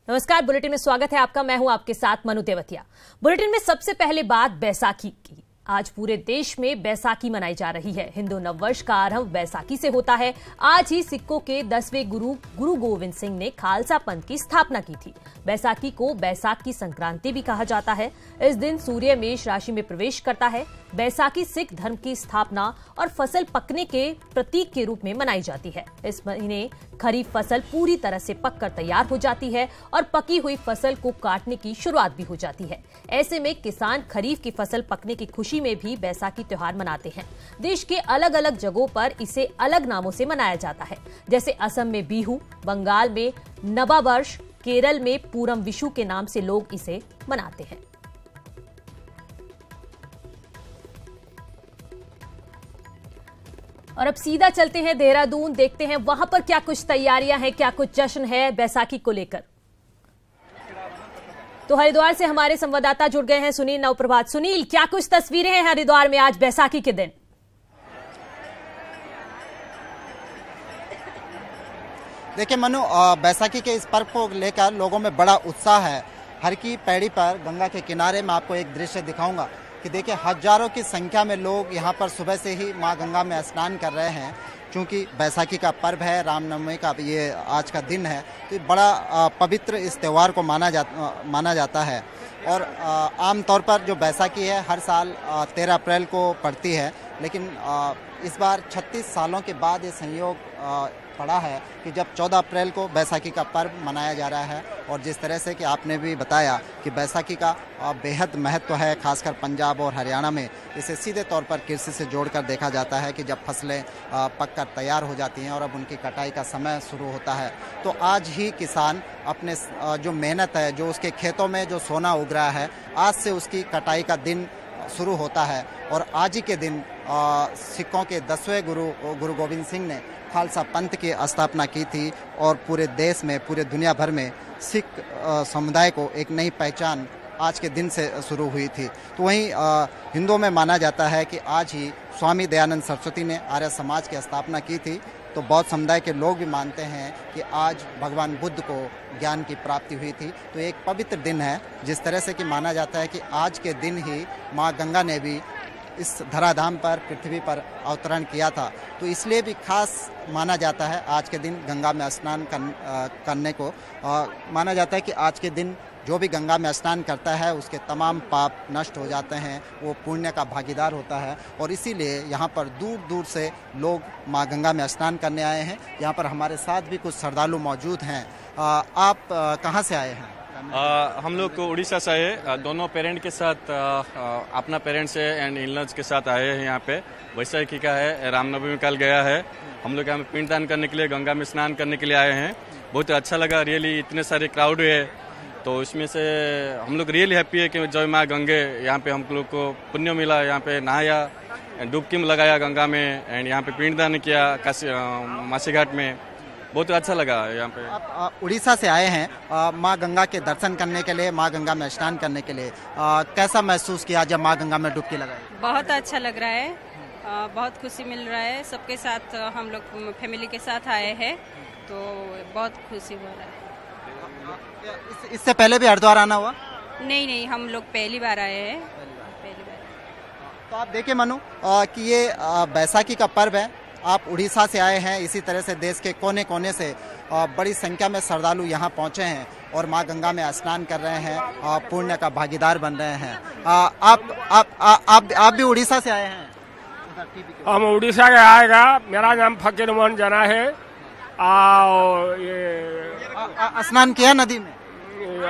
नमस्कार, बुलेटिन में स्वागत है आपका। मैं हूं आपके साथ मनु तेवतिया। बुलेटिन में सबसे पहले बात बैसाखी की। आज पूरे देश में बैसाखी मनाई जा रही है। हिंदू नववर्ष का आरंभ बैसाखी से होता है। आज ही सिखों के 10वें गुरु गोविंद सिंह ने खालसा पंथ की स्थापना की थी। बैसाखी को बैसाख की संक्रांति भी कहा जाता है। इस दिन सूर्य मेष राशि में प्रवेश करता है। बैसाखी सिख धर्म की स्थापना और फसल पकने के प्रतीक के रूप में मनाई जाती है। इस महीने खरीफ फसल पूरी तरह से पककर तैयार हो जाती है और पकी हुई फसल को काटने की शुरुआत भी हो जाती है। ऐसे में किसान खरीफ की फसल पकने की खुशी में भी बैसाखी त्योहार मनाते हैं। देश के अलग अलग जगहों पर इसे अलग नामों से मनाया जाता है, जैसे असम में बिहू, बंगाल में नवावर्ष, केरल में पूरम विशु के नाम से लोग इसे मनाते हैं। और अब सीधा चलते हैं देहरादून, देखते हैं वहां पर क्या कुछ तैयारियां हैं, क्या कुछ जश्न है बैसाखी को लेकर। तो हरिद्वार से हमारे संवाददाता जुड़ गए हैं सुनील। नवप्रभात सुनील, क्या कुछ तस्वीरें हैं हरिद्वार में आज बैसाखी के दिन? देखिए मनु, बैसाखी के इस पर्व को लेकर लोगों में बड़ा उत्साह है। हर की पैड़ी पर गंगा के किनारे में आपको एक दृश्य दिखाऊंगा कि देखिए हजारों की संख्या में लोग यहाँ पर सुबह से ही माँ गंगा में स्नान कर रहे हैं। क्योंकि बैसाखी का पर्व है, रामनवमी का ये आज का दिन है, तो बड़ा पवित्र इस त्यौहार को माना जाता है। और आमतौर पर जो बैसाखी है हर साल 13 अप्रैल को पड़ती है, लेकिन इस बार 36 सालों के बाद ये संयोग पड़ा है कि जब 14 अप्रैल को बैसाखी का पर्व मनाया जा रहा है। और जिस तरह से कि आपने भी बताया कि बैसाखी का बेहद महत्व है, खासकर पंजाब और हरियाणा में इसे सीधे तौर पर कृषि से जोड़कर देखा जाता है कि जब फसलें पककर तैयार हो जाती हैं और अब उनकी कटाई का समय शुरू होता है, तो आज ही किसान अपने जो मेहनत है, जो उसके खेतों में जो सोना उग रहा है, आज से उसकी कटाई का दिन शुरू होता है। और आज ही के दिन सिखों के 10वें गुरु गोविंद सिंह ने खालसा पंथ की स्थापना की थी और पूरे देश में, पूरे दुनिया भर में सिख समुदाय को एक नई पहचान आज के दिन से शुरू हुई थी। तो वहीं हिंदुओं में माना जाता है कि आज ही स्वामी दयानंद सरस्वती ने आर्य समाज की स्थापना की थी। तो बौद्ध समुदाय के लोग भी मानते हैं कि आज भगवान बुद्ध को ज्ञान की प्राप्ति हुई थी। तो एक पवित्र दिन है। जिस तरह से कि माना जाता है कि आज के दिन ही माँ गंगा ने भी इस धराधाम पर, पृथ्वी पर अवतरण किया था, तो इसलिए भी खास माना जाता है आज के दिन गंगा में स्नान करने को। माना जाता है कि आज के दिन जो भी गंगा में स्नान करता है उसके तमाम पाप नष्ट हो जाते हैं, वो पुण्य का भागीदार होता है। और इसीलिए यहाँ पर दूर दूर से लोग माँ गंगा में स्नान करने आए हैं। यहाँ पर हमारे साथ भी कुछ श्रद्धालु मौजूद हैं। आप कहाँ से आए हैं? हम लोग को उड़ीसा से आए, दोनों पेरेंट के साथ, अपना पेरेंट्स एंड इन-लॉज के साथ आए हैं। यहाँ पे बैसाखी का है, रामनवमी कल गया है। हम लोग यहाँ पे पिंडदान करने के लिए, गंगा में स्नान करने के लिए आए हैं। बहुत अच्छा लगा, रियली इतने सारे क्राउड है, तो इसमें से हम लोग रियली हैप्पी है कि जय माँ गंगे, यहाँ पे हम लोग को पुण्य मिला। यहाँ पे नहाया, डुबकी में लगाया गंगा में, एंड यहाँ पे पिंडदान किया मासी घाट में। बहुत अच्छा लगा यहाँ पे। आप उड़ीसा से आए हैं माँ गंगा के दर्शन करने के लिए, माँ गंगा में स्नान करने के लिए। कैसा महसूस किया जब माँ गंगा में डुबकी लगाई? बहुत अच्छा लग रहा है, बहुत खुशी मिल रहा है। सबके साथ हम लोग फैमिली के साथ आए हैं, तो बहुत खुशी हो रहा है। इससे पहले भी हरिद्वार आना हुआ? नहीं, हम लोग पहली बार आए हैं। तो आप देखिए मनु कि ये बैसाखी का पर्व है। आप उड़ीसा से आए हैं, इसी तरह से देश के कोने कोने से बड़ी संख्या में श्रद्धालु यहाँ पहुँचे हैं और माँ गंगा में स्नान कर रहे हैं, पुण्य का भागीदार बन रहे हैं। आप भी उड़ीसा से आए हैं? हम उड़ीसा के आएगा। मेरा नाम फकीर मोहन जना है। ये स्नान किया नदी में?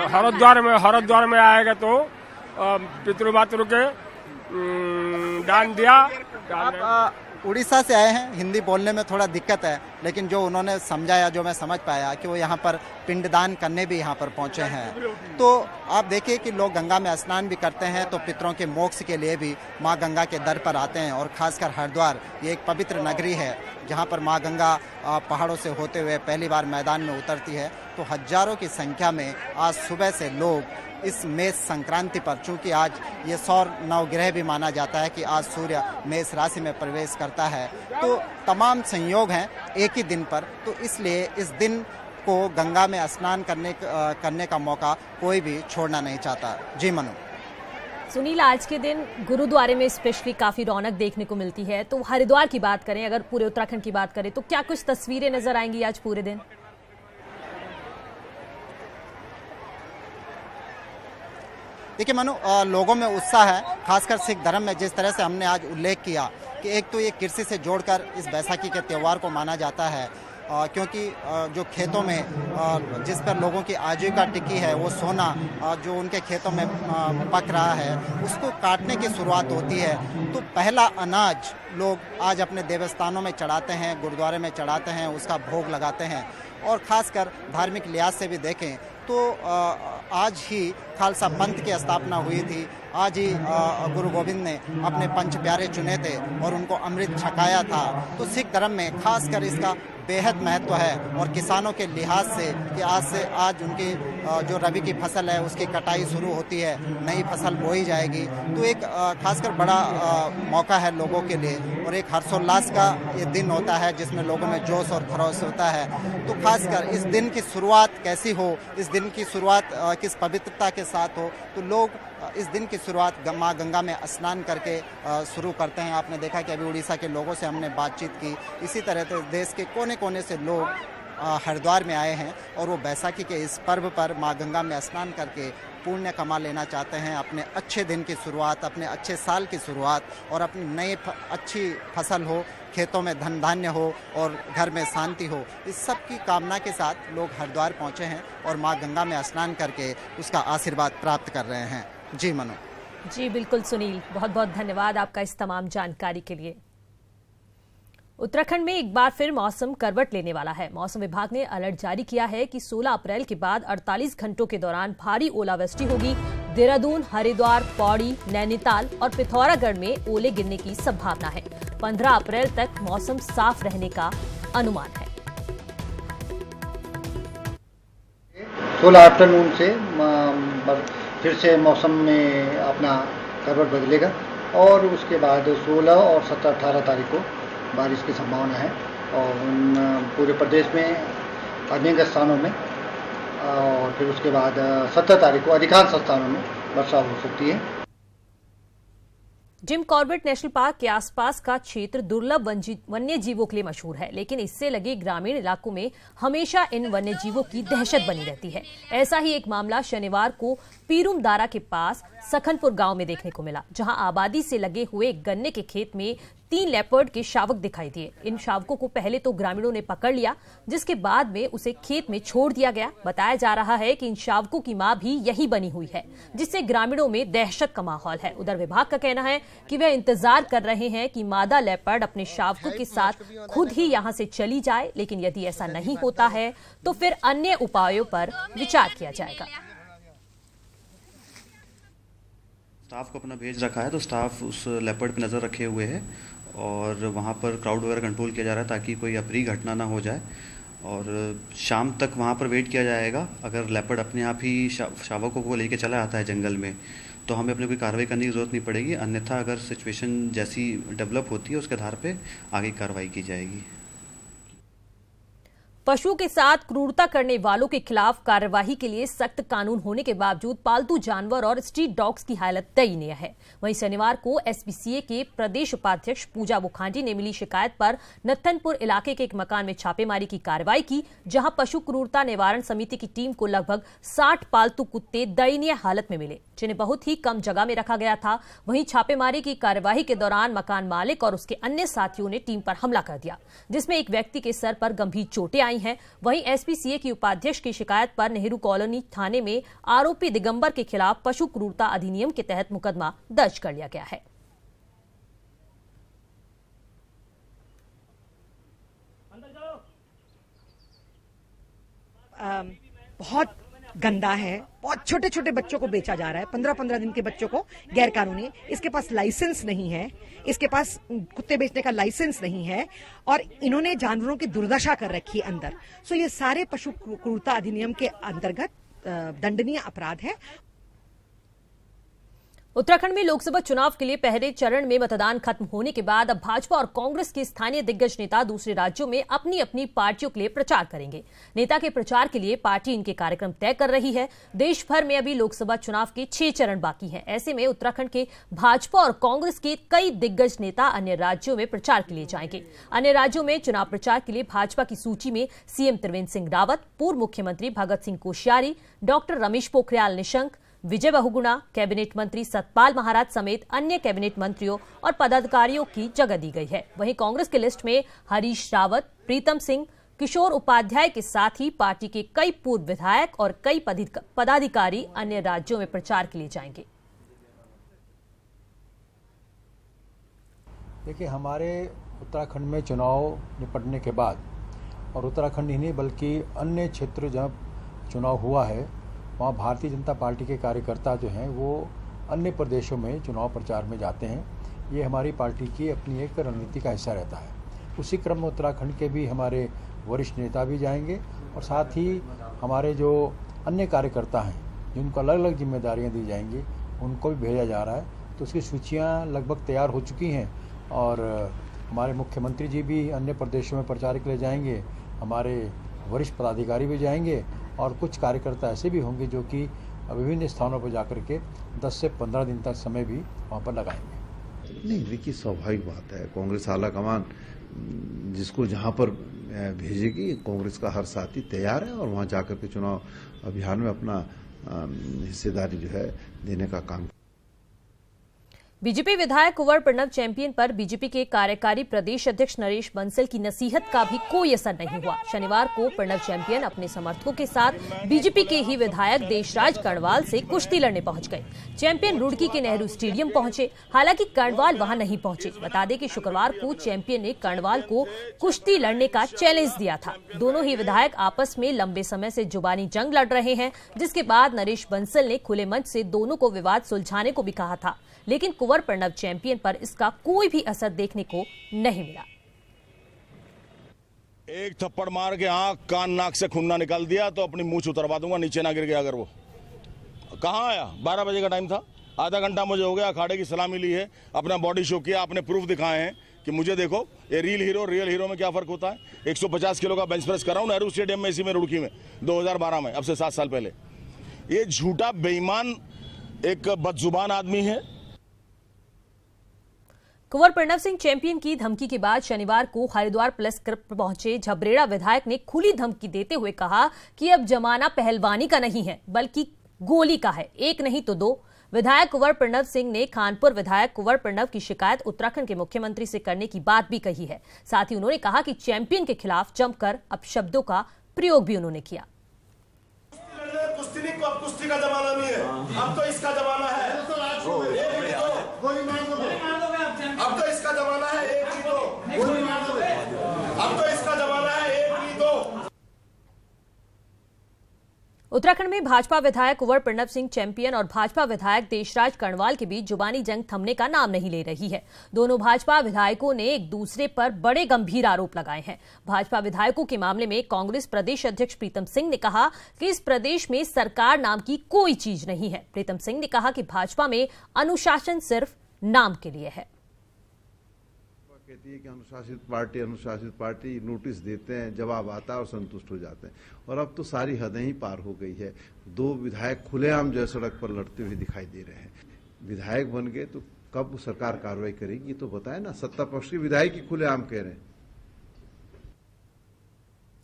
हरिद्वार में आएगा तो पितृमातृ के दान दिया। आप उड़ीसा से आए हैं, हिंदी बोलने में थोड़ा दिक्कत है, लेकिन जो उन्होंने समझाया, जो मैं समझ पाया कि वो यहाँ पर पिंडदान करने भी यहाँ पर पहुँचे हैं। तो आप देखिए कि लोग गंगा में स्नान भी करते हैं, तो पितरों के मोक्ष के लिए भी माँ गंगा के दर पर आते हैं। और खासकर हरिद्वार ये एक पवित्र नगरी है जहाँ पर माँ गंगा पहाड़ों से होते हुए पहली बार मैदान में उतरती है। तो हजारों की संख्या में आज सुबह से लोग इस मेष संक्रांति पर, चूंकि आज ये सौर नवग्रह भी माना जाता है कि आज सूर्य मेष राशि में प्रवेश करता है, तो तमाम संयोग हैं एक ही दिन पर। तो इसलिए इस दिन को गंगा में स्नान करने का मौका कोई भी छोड़ना नहीं चाहता। जी मनु। सुनील, आज के दिन गुरुद्वारे में स्पेशली काफी रौनक देखने को मिलती है, तो हरिद्वार की बात करें, अगर पूरे उत्तराखंड की बात करें, तो क्या कुछ तस्वीरें नजर आएंगी आज पूरे दिन? देखिए मनु, लोगों में उत्साह है, खासकर सिख धर्म में। जिस तरह से हमने आज उल्लेख किया कि एक तो ये कृषि से जोड़कर इस बैसाखी के त्यौहार को माना जाता है, क्योंकि जो खेतों में जिस पर लोगों की आजीविका टिकी है, वो सोना जो उनके खेतों में पक रहा है, उसको काटने की शुरुआत होती है। तो पहला अनाज लोग आज अपने देवस्थानों में चढ़ाते हैं, गुरुद्वारे में चढ़ाते हैं, उसका भोग लगाते हैं। और खासकर धार्मिक लिहाज से भी देखें तो आज ही खालसा पंथ की स्थापना हुई थी। आज ही गुरु गोविंद ने अपने पंच प्यारे चुने थे और उनको अमृत छकाया था। तो सिख धर्म में खासकर इसका बेहद महत्व है। और किसानों के लिहाज से कि आज उनकी जो रबी की फसल है उसकी कटाई शुरू होती है, नई फसल बोई जाएगी। तो एक खासकर बड़ा मौका है लोगों के लिए और एक हर्षोल्लास का ये दिन होता है जिसमें लोगों में जोश और खरोश होता है। तो खासकर इस दिन की शुरुआत कैसी हो, इस दिन की शुरुआत किस पवित्रता के साथ हो, तो लोग इस दिन की शुरुआत माँ गंगा में स्नान करके शुरू करते हैं। आपने देखा कि अभी उड़ीसा के लोगों से हमने बातचीत की, इसी तरह से देश के कोने कोने से लोग हरिद्वार में आए हैं और वो बैसाखी के इस पर्व पर माँ गंगा में स्नान करके पुण्य कमा लेना चाहते हैं, अपने अच्छे दिन की शुरुआत, अपने अच्छे साल की शुरुआत और अपनी नई अच्छी फसल हो, खेतों में धन धान्य हो और घर में शांति हो। इस सब की कामना के साथ लोग हरिद्वार पहुँचे हैं और माँ गंगा में स्नान करके उसका आशीर्वाद प्राप्त कर रहे हैं। जी मनु। जी बिल्कुल सुनील, बहुत बहुत धन्यवाद आपका इस तमाम जानकारी के लिए। उत्तराखंड में एक बार फिर मौसम करवट लेने वाला है। मौसम विभाग ने अलर्ट जारी किया है कि 16 अप्रैल के बाद 48 घंटों के दौरान भारी ओलावृष्टि होगी। देहरादून, हरिद्वार, पौड़ी, नैनीताल और पिथौरागढ़ में ओले गिरने की संभावना है। 15 अप्रैल तक मौसम साफ रहने का अनुमान है। 16 आफ्टरनून से फिर से मौसम में अपना करवट बदलेगा और उसके बाद 16 और 17, 18 तारीख को बारिश की संभावना है और पूरे प्रदेश में अनेक स्थानों में, और फिर उसके बाद 17 तारीख को अधिकांश स्थानों में वर्षा हो सकती है। जिम कॉर्बेट नेशनल पार्क के आसपास का क्षेत्र दुर्लभ वन्य जीवों के लिए मशहूर है, लेकिन इससे लगे ग्रामीण इलाकों में हमेशा इन वन्य जीवों की दहशत बनी रहती है। ऐसा ही एक मामला शनिवार को पीरुमदारा के पास सखनपुर गांव में देखने को मिला, जहां आबादी से लगे हुए गन्ने के खेत में 3 लेपर्ड के शावक दिखाई दिए। इन शावकों को पहले तो ग्रामीणों ने पकड़ लिया, जिसके बाद में उसे खेत में छोड़ दिया गया। बताया जा रहा है कि इन शावकों की मां भी यही बनी हुई है, जिससे ग्रामीणों में दहशत का माहौल है। उधर विभाग का कहना है कि वे इंतजार कर रहे हैं कि मादा लेपर्ड अपने शावकों के साथ खुद ही यहां से चली जाए, लेकिन यदि ऐसा नहीं होता है तो फिर अन्य उपायों पर विचार किया जाएगा। स्टाफ को अपना भेज रखा है, तो स्टाफ उस लेपर्ड पे नज़र रखे हुए है और वहाँ पर क्राउड वगैरह कंट्रोल किया जा रहा है ताकि कोई अप्रिय घटना ना हो जाए। और शाम तक वहाँ पर वेट किया जाएगा। अगर लेपर्ड अपने आप ही शावकों को लेके चला आता है जंगल में, तो हमें अपने कोई कार्रवाई करने की ज़रूरत नहीं पड़ेगी। अन्यथा अगर सिचुएशन जैसी डेवलप होती है उसके आधार पे आगे कार्रवाई की जाएगी। पशुओं के साथ क्रूरता करने वालों के खिलाफ कार्यवाही के लिए सख्त कानून होने के बावजूद पालतू जानवर और स्ट्रीट डॉग्स की हालत दयनीय है। वहीं शनिवार को एसपीसीए के प्रदेश उपाध्यक्ष पूजा बुखांडी ने मिली शिकायत पर नत्थनपुर इलाके के एक मकान में छापेमारी की कार्रवाई की, जहां पशु क्रूरता निवारण समिति की टीम को लगभग 60 पालतू कुत्ते दयनीय हालत में मिले, जिन्हें बहुत ही कम जगह में रखा गया था। वहीं छापेमारी की कार्यवाही के दौरान मकान मालिक और उसके अन्य साथियों ने टीम पर हमला कर दिया, जिसमें एक व्यक्ति के सर पर गंभीर चोटें आई हैं। वहीं एसपीसीए की उपाध्यक्ष की शिकायत पर नेहरू कॉलोनी थाने में आरोपी दिगंबर के खिलाफ पशु क्रूरता अधिनियम के तहत मुकदमा दर्ज कर लिया गया है। बहुत गंदा है, बहुत छोटे छोटे बच्चों को बेचा जा रहा है, 15-15 दिन के बच्चों को गैर कानूनी। इसके पास लाइसेंस नहीं है, इसके पास कुत्ते बेचने का लाइसेंस नहीं है और इन्होंने जानवरों की दुर्दशा कर रखी है अंदर। सो ये सारे पशु क्रूरता अधिनियम के अंतर्गत दंडनीय अपराध है। उत्तराखंड में लोकसभा चुनाव के लिए पहले चरण में मतदान खत्म होने के बाद अब भाजपा और कांग्रेस के स्थानीय दिग्गज नेता दूसरे राज्यों में अपनी अपनी पार्टियों के लिए प्रचार करेंगे। नेता के प्रचार के लिए पार्टी इनके कार्यक्रम तय कर रही है। देश भर में अभी लोकसभा चुनाव के 6 चरण बाकी हैं। ऐसे में उत्तराखंड के भाजपा और कांग्रेस के कई दिग्गज नेता अन्य राज्यों में प्रचार के लिए जाएंगे। अन्य राज्यों में चुनाव प्रचार के लिए भाजपा की सूची में सीएम त्रिवेंद्र सिंह रावत, पूर्व मुख्यमंत्री भगत सिंह कोश्यारी, डॉक्टर रमेश पोखरियाल निशंक, विजय बहुगुणा, कैबिनेट मंत्री सतपाल महाराज समेत अन्य कैबिनेट मंत्रियों और पदाधिकारियों की जगह दी गई है। वहीं कांग्रेस की लिस्ट में हरीश रावत, प्रीतम सिंह, किशोर उपाध्याय के साथ ही पार्टी के कई पूर्व विधायक और कई पदाधिकारी अन्य राज्यों में प्रचार के लिए जाएंगे। देखिए, हमारे उत्तराखंड में चुनाव निपटने के बाद और उत्तराखंड ही नहीं बल्कि अन्य क्षेत्र जहाँ चुनाव हुआ है वहाँ भारतीय जनता पार्टी के कार्यकर्ता जो हैं वो अन्य प्रदेशों में चुनाव प्रचार में जाते हैं। ये हमारी पार्टी की अपनी एक रणनीति का हिस्सा रहता है। उसी क्रम में उत्तराखंड के भी हमारे वरिष्ठ नेता भी जाएंगे और साथ ही हमारे जो अन्य कार्यकर्ता हैं जिनको अलग अलग जिम्मेदारियां दी जाएंगी उनको भी भेजा जा रहा है। तो उसकी सूचियाँ लगभग तैयार हो चुकी हैं और हमारे मुख्यमंत्री जी भी अन्य प्रदेशों में प्रचार के लिए जाएंगे, हमारे वरिष्ठ पदाधिकारी भी जाएंगे और कुछ कार्यकर्ता ऐसे भी होंगे जो कि विभिन्न स्थानों पर जाकर के 10 से 15 दिन तक समय भी वहाँ पर लगाएंगे। नहीं, देखिए स्वाभाविक बात है, कांग्रेस आला कमान जिसको जहाँ पर भेजेगी कांग्रेस का हर साथी तैयार है और वहाँ जाकर के चुनाव अभियान में अपना हिस्सेदारी जो है देने का काम। बीजेपी विधायक कुंवर प्रणव चैंपियन पर बीजेपी के कार्यकारी प्रदेश अध्यक्ष नरेश बंसल की नसीहत का भी कोई असर नहीं हुआ। शनिवार को प्रणव चैंपियन अपने समर्थकों के साथ बीजेपी के ही विधायक देशराज कर्णवाल से कुश्ती लड़ने पहुंच गए। चैंपियन रुड़की के नेहरू स्टेडियम पहुंचे, हालांकि कर्णवाल वहां नहीं पहुंचे। बता दें कि शुक्रवार को चैंपियन ने कर्णवाल को कुश्ती लड़ने का चैलेंज दिया था। दोनों ही विधायक आपस में लंबे समय से जुबानी जंग लड़ रहे हैं, जिसके बाद नरेश बंसल ने खुले मंच से दोनों को विवाद सुलझाने को भी कहा था, लेकिन कुंवर प्रणव चैंपियन पर इसका कोई भी असर देखने को नहीं मिला। एक थप्पड़ मार के आंख कान नाक से खून ना निकाल दिया तो अपनी मूंछ उतरवा दूंगा, नीचे ना गिर गया। अगर वो कहाँ आया, 12 बजे का टाइम था, आधा घंटा मुझे हो गया, अखाड़े की सलामी ली है, अपना बॉडी शो किया, अपने प्रूफ दिखाए हैं कि मुझे देखो ये रियल हीरो में क्या फर्क होता है। 150 किलो का बेंच प्रेस कर रहा हूँ नेहरू स्टेडियम में, इसी में रुड़की में 2012 में, अब से 7 साल पहले। ये झूठा बेईमान एक बदजुबान आदमी है। कुंवर प्रणव सिंह चैंपियन की धमकी के बाद शनिवार को हरिद्वार प्रेस क्लब पहुंचे झबरेड़ा विधायक ने खुली धमकी देते हुए कहा कि अब जमाना पहलवानी का नहीं है बल्कि गोली का है, एक नहीं तो 2। विधायक कुंवर प्रणव सिंह ने खानपुर विधायक कुंवर प्रणव की शिकायत उत्तराखंड के मुख्यमंत्री से करने की बात भी कही है। साथ ही उन्होंने कहा कि चैंपियन के खिलाफ जमकर अपशब्दों का प्रयोग भी उन्होंने किया। कुश्ती का जमाना नहीं है, अब तो इसका जमाना है। अब तो इसका जमाना है, एक ही दो। अब तो इसका जमाना है, एक ही दो। उत्तराखंड में भाजपा विधायक कुंवर प्रणव सिंह चैंपियन और भाजपा विधायक देशराज कर्णवाल के बीच जुबानी जंग थमने का नाम नहीं ले रही है। दोनों भाजपा विधायकों ने एक दूसरे पर बड़े गंभीर आरोप लगाए हैं। भाजपा विधायकों के मामले में कांग्रेस प्रदेश अध्यक्ष प्रीतम सिंह ने कहा कि इस प्रदेश में सरकार नाम की कोई चीज नहीं है। प्रीतम सिंह ने कहा कि भाजपा में अनुशासन सिर्फ नाम के लिए है। कहती है कि अनुशासित पार्टी नोटिस देते हैं, जवाब आता है और संतुष्ट हो जाते हैं। और अब तो सारी हदें ही पार हो गई है। 2 विधायक खुलेआम जो सड़क पर लड़ते हुए दिखाई दे रहे हैं। विधायक बन गए तो कब सरकार कार्रवाई करेगी तो बताए ना। सत्ता पक्ष के विधायक ही खुलेआम कह रहे हैं।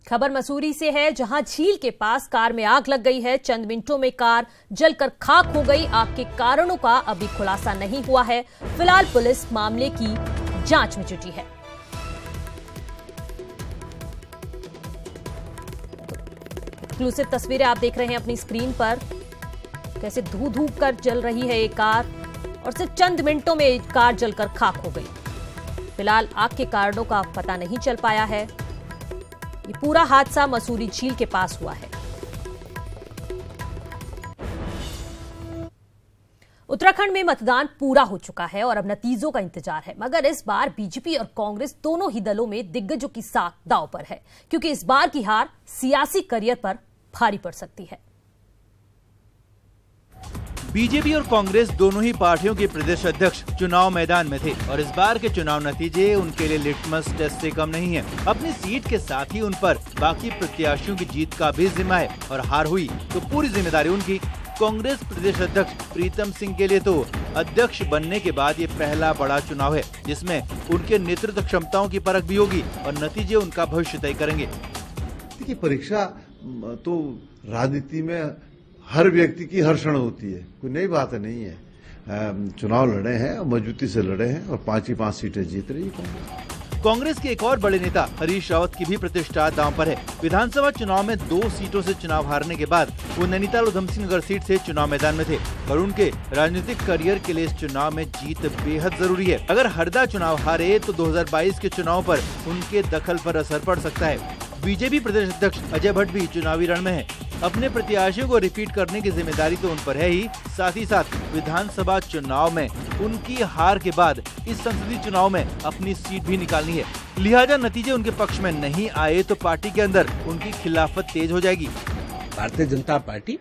खबर मसूरी से है, जहां झील के पास कार में आग लग गई है। चंद मिनटों में कार जलकर खाक हो गई। आग के कारणों का अभी खुलासा नहीं हुआ है। फिलहाल पुलिस मामले की जांच में जुटी है। एक्सक्लूसिव तस्वीरें आप देख रहे हैं अपनी स्क्रीन पर, कैसे धू धू कर जल रही है ये कार और सिर्फ चंद मिनटों में कार जलकर खाक हो गई। फिलहाल आग के कारणों का पता नहीं चल पाया है। ये पूरा हादसा मसूरी झील के पास हुआ है। उत्तराखंड में मतदान पूरा हो चुका है और अब नतीजों का इंतजार है, मगर इस बार बीजेपी और कांग्रेस दोनों ही दलों में दिग्गजों की साख दांव पर है, क्योंकि इस बार की हार सियासी करियर पर भारी पड़ सकती है। बीजेपी और कांग्रेस दोनों ही पार्टियों के प्रदेश अध्यक्ष चुनाव मैदान में थे और इस बार के चुनाव नतीजे उनके लिए लिटमस टेस्ट से कम नहीं है। अपनी सीट के साथ ही उन पर बाकी प्रत्याशियों की जीत का भी जिम्मा है और हार हुई तो पूरी जिम्मेदारी उनकी। कांग्रेस प्रदेश अध्यक्ष प्रीतम सिंह के लिए तो अध्यक्ष बनने के बाद ये पहला बड़ा चुनाव है जिसमें उनके नेतृत्व क्षमताओं की परख भी होगी और नतीजे उनका भविष्य तय करेंगे। देखिए, परीक्षा तो राजनीति में हर व्यक्ति की हर क्षण होती है, कोई नई बात नहीं है। चुनाव लड़े हैं, मजबूती से लड़े हैं और 5 सीटें जीत रही है। कांग्रेस के एक और बड़े नेता हरीश रावत की भी प्रतिष्ठा दांव पर है। विधानसभा चुनाव में 2 सीटों से चुनाव हारने के बाद वो नैनीताल उधम सिंह नगर सीट से चुनाव मैदान में थे और उनके राजनीतिक करियर के लिए इस चुनाव में जीत बेहद जरूरी है। अगर हरदा चुनाव हारे तो 2022 के चुनाव पर उनके दखल पर असर पड़ सकता है। बीजेपी प्रदेश अध्यक्ष अजय भट्ट भी चुनावी रण में है। अपने प्रत्याशियों को रिपीट करने की जिम्मेदारी तो उन पर है ही साथ विधानसभा चुनाव में उनकी हार के बाद इस संसदीय चुनाव में अपनी सीट भी निकालनी है। लिहाजा नतीजे उनके पक्ष में नहीं आए तो पार्टी के अंदर उनकी खिलाफत तेज हो जाएगी। भारतीय जनता पार्टी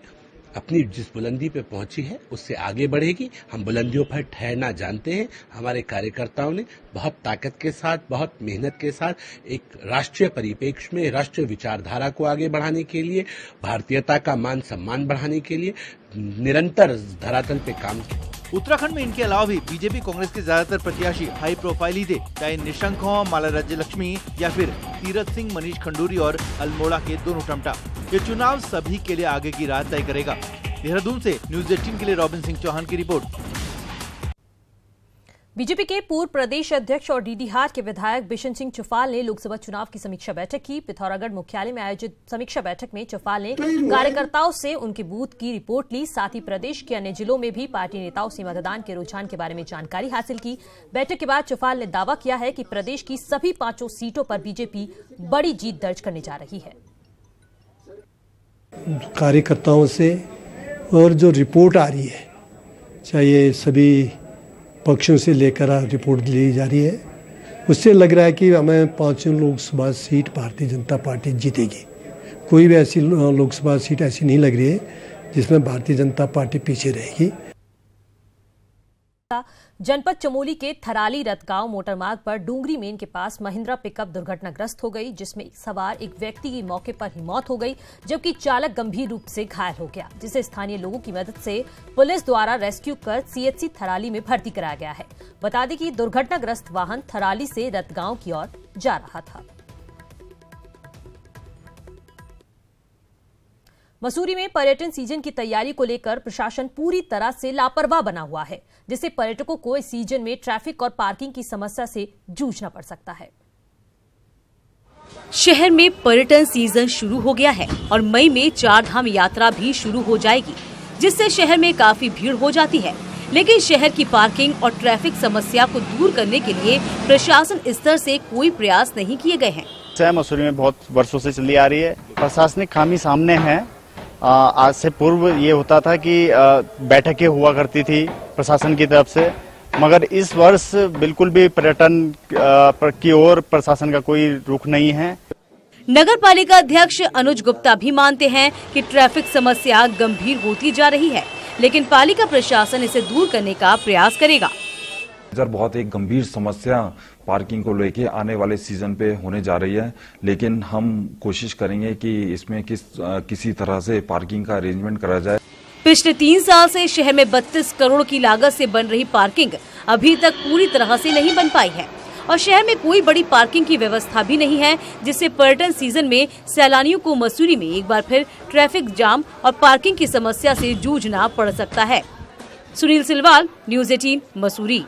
अपनी जिस बुलंदी पे पहुंची है उससे आगे बढ़ेगी। हम बुलंदियों पर ठहरना जानते हैं। हमारे कार्यकर्ताओं ने बहुत ताकत के साथ, बहुत मेहनत के साथ एक राष्ट्रीय परिप्रेक्ष्य में राष्ट्रीय विचारधारा को आगे बढ़ाने के लिए, भारतीयता का मान सम्मान बढ़ाने के लिए निरंतर धरातल पे काम किया। उत्तराखंड में इनके अलावा भी बीजेपी कांग्रेस के ज्यादातर प्रत्याशी हाई प्रोफाइल ही थे, चाहे निशंक हो, माला राज्य लक्ष्मी या फिर तीरथ सिंह, मनीष खंडूरी और अल्मोड़ा के दोनों टमटा। ये चुनाव सभी के लिए आगे की राह तय करेगा। देहरादून से न्यूज़ 18 के लिए रॉबिन सिंह चौहान की रिपोर्ट। बीजेपी के पूर्व प्रदेश अध्यक्ष और डीडीहार के विधायक बिशन सिंह चुफाल ने लोकसभा चुनाव की समीक्षा बैठक की। पिथौरागढ़ मुख्यालय में आयोजित समीक्षा बैठक में चुफाल ने कार्यकर्ताओं से उनके बूथ की रिपोर्ट ली। साथ ही प्रदेश के अन्य जिलों में भी पार्टी नेताओं से मतदान के रुझान के बारे में जानकारी हासिल की। बैठक के बाद चुफाल ने दावा किया है कि प्रदेश की सभी 5 सीटों पर बीजेपी बड़ी जीत दर्ज करने जा रही है। कार्यकर्ताओं से और जो रिपोर्ट आ रही है, चाहे सभी पक्षों से लेकर रिपोर्ट ली जा रही है, उससे लग रहा है कि हमें 5 लोकसभा सीट भारतीय जनता पार्टी जीतेगी। कोई भी ऐसी लोकसभा सीट ऐसी नहीं लग रही है जिसमें भारतीय जनता पार्टी पीछे रहेगी। जनपद चमोली के थराली रतगांव मोटरमार्ग पर डूंगरी मेन के पास महिंद्रा पिकअप दुर्घटनाग्रस्त हो गई, जिसमें सवार एक व्यक्ति की मौके पर ही मौत हो गई जबकि चालक गंभीर रूप से घायल हो गया, जिसे स्थानीय लोगों की मदद से पुलिस द्वारा रेस्क्यू कर सीएचसी थराली में भर्ती कराया गया है। बता दें कि दुर्घटनाग्रस्त वाहन थराली से रतगांव की ओर जा रहा था। मसूरी में पर्यटन सीजन की तैयारी को लेकर प्रशासन पूरी तरह से लापरवाह बना हुआ है, जिससे पर्यटकों को इस सीजन में ट्रैफिक और पार्किंग की समस्या से जूझना पड़ सकता है। शहर में पर्यटन सीजन शुरू हो गया है और मई में 4 धाम यात्रा भी शुरू हो जाएगी, जिससे शहर में काफी भीड़ हो जाती है। लेकिन शहर की पार्किंग और ट्रैफिक समस्या को दूर करने के लिए प्रशासन स्तर से कोई प्रयास नहीं किए गए हैं। मसूरी में बहुत वर्षों से चली आ रही है। प्रशासनिक खामी सामने है। आज से पूर्व ये होता था कि बैठकें हुआ करती थी प्रशासन की तरफ से, मगर इस वर्ष बिल्कुल भी पर्यटन की ओर प्रशासन का कोई रुख नहीं है। नगर पालिका अध्यक्ष अनुज गुप्ता भी मानते हैं कि ट्रैफिक समस्या गंभीर होती जा रही है, लेकिन पालिका प्रशासन इसे दूर करने का प्रयास करेगा। बहुत एक गंभीर समस्या पार्किंग को लेके आने वाले सीजन पे होने जा रही है, लेकिन हम कोशिश करेंगे कि इसमें किसी तरह से पार्किंग का अरेंजमेंट करा जाए। पिछले 3 साल से शहर में 32 करोड़ की लागत से बन रही पार्किंग अभी तक पूरी तरह से नहीं बन पाई है और शहर में कोई बड़ी पार्किंग की व्यवस्था भी नहीं है, जिससे पर्यटन सीजन में सैलानियों को मसूरी में एक बार फिर ट्रैफिक जाम और पार्किंग की समस्या से जूझना पड़ सकता है। सुनील सिलवाल, न्यूज़ 18 मसूरी।